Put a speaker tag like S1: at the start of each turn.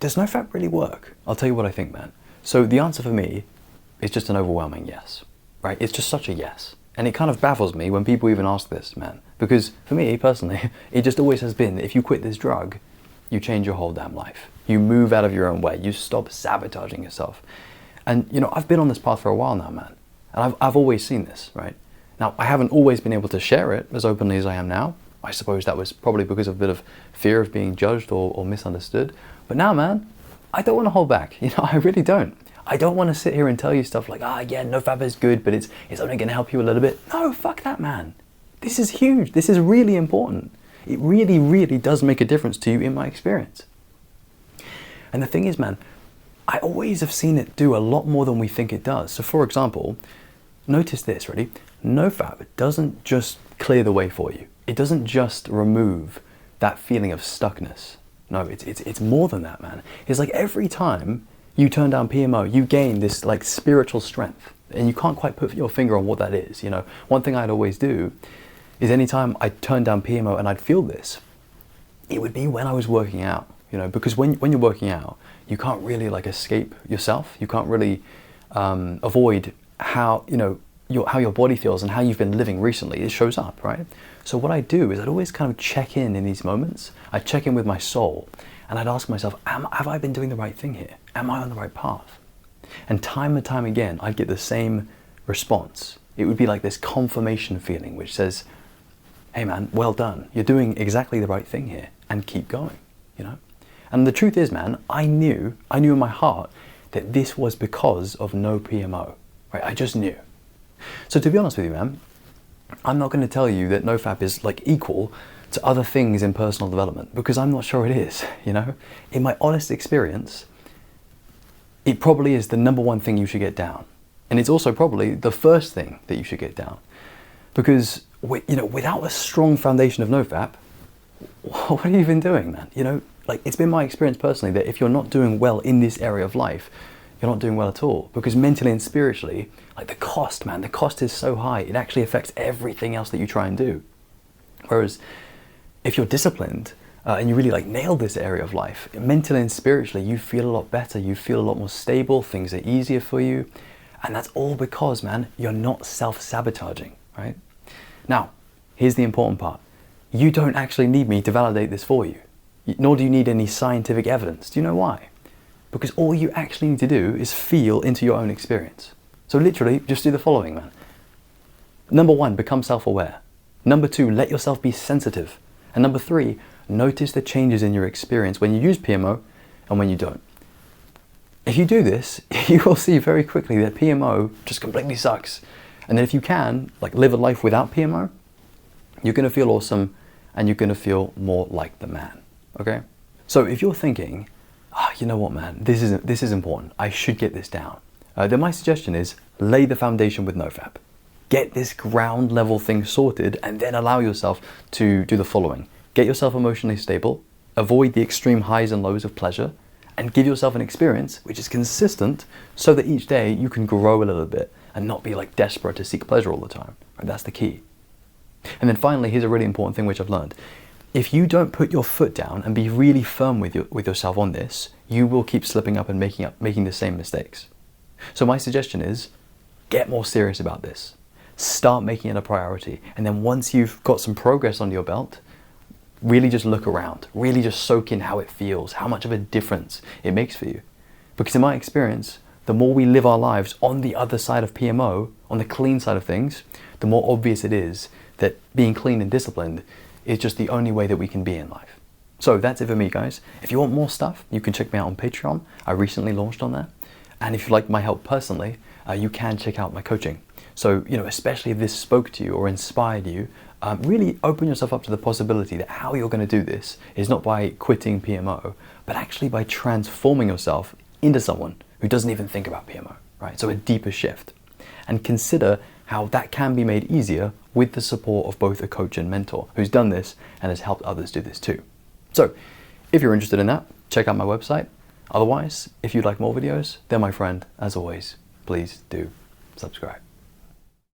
S1: does NoFap really work? I'll tell you what I think, man. So the answer for me is just an overwhelming yes, right? It's just such a yes. And it kind of baffles me when people even ask this, man. Because for me, personally, it just always has been that if you quit this drug, you change your whole damn life. You move out of your own way. You stop sabotaging yourself. And, you know, I've been on this path for a while now, man. And I've always seen this, right? Now, I haven't always been able to share it as openly as I am now. I suppose that was probably because of a bit of fear of being judged or misunderstood. But now, man, I don't want to hold back. You know, I really don't. I don't want to sit here and tell you stuff like, yeah, NoFap is good, but it's only going to help you a little bit. No, fuck that, man. This is huge. This is really important. It really, really does make a difference to you in my experience. And the thing is, man, I always have seen it do a lot more than we think it does. So for example, notice this, ready? NoFap doesn't just clear the way for you. It doesn't just remove that feeling of stuckness. No, it's more than that, man. It's like every time you turn down PMO, you gain this like spiritual strength, and you can't quite put your finger on what that is. You know, one thing I'd always do is anytime I'd turn down PMO and I'd feel this, it would be when I was working out. You know, because when you're working out, you can't really like escape yourself. You can't really avoid how how your body feels and how you've been living recently. It shows up, right? So what I do is I'd always kind of check in these moments. I'd check in with my soul, and I'd ask myself, have I been doing the right thing here? Am I on the right path? And time again, I'd get the same response. It would be like this confirmation feeling, which says, hey man, well done. You're doing exactly the right thing here, and keep going, you know? And the truth is, man, I knew in my heart that this was because of No-PMO, right? I just knew. So to be honest with you, man, I'm not going to tell you that NoFap is like equal to other things in personal development, because I'm not sure it is, you know? In my honest experience, it probably is the number one thing you should get down. And it's also probably the first thing that you should get down. Because, you know, without a strong foundation of NoFap, what have you been doing, man? You know, like it's been my experience personally that if you're not doing well in this area of life, you're not doing well at all. Because mentally and spiritually, like the cost, man, the cost is so high, it actually affects everything else that you try and do. Whereas if you're disciplined and you really like nail this area of life, mentally and spiritually, you feel a lot better, you feel a lot more stable, things are easier for you. And that's all because, man, you're not self-sabotaging, right? Now, here's the important part. You don't actually need me to validate this for you, nor do you need any scientific evidence. Do you know why? Because all you actually need to do is feel into your own experience. So literally, just do the following, man. Number 1, become self-aware. Number 2, let yourself be sensitive. And number 3, notice the changes in your experience when you use PMO and when you don't. If you do this, you will see very quickly that PMO just completely sucks. And then if you can, like, live a life without PMO, you're going to feel awesome and you're going to feel more like the man, okay? So if you're thinking, you know what, man, this is important, I should get this down, then my suggestion is lay the foundation with NoFap. Get this ground level thing sorted and then allow yourself to do the following. Get yourself emotionally stable, avoid the extreme highs and lows of pleasure, and give yourself an experience which is consistent so that each day you can grow a little bit and not be like desperate to seek pleasure all the time. Right? That's the key. And then finally, here's a really important thing which I've learned. If you don't put your foot down and be really firm with yourself on this, you will keep slipping up and making the same mistakes. So my suggestion is, get more serious about this. Start making it a priority. And then once you've got some progress under your belt, really just look around. Really just soak in how it feels, how much of a difference it makes for you. Because in my experience, the more we live our lives on the other side of PMO, on the clean side of things, the more obvious it is that being clean and disciplined is just the only way that we can be in life. So that's it for me, guys. If you want more stuff, you can check me out on Patreon. I recently launched on there. And if you like my help personally, you can check out my coaching. So, you know, especially if this spoke to you or inspired you, really open yourself up to the possibility that how you're going to do this is not by quitting PMO, but actually by transforming yourself into someone who doesn't even think about PMO, right? So a deeper shift. And consider how that can be made easier with the support of both a coach and mentor who's done this and has helped others do this too. So if you're interested in that, check out my website. Otherwise, if you'd like more videos, then my friend, as always, please do subscribe.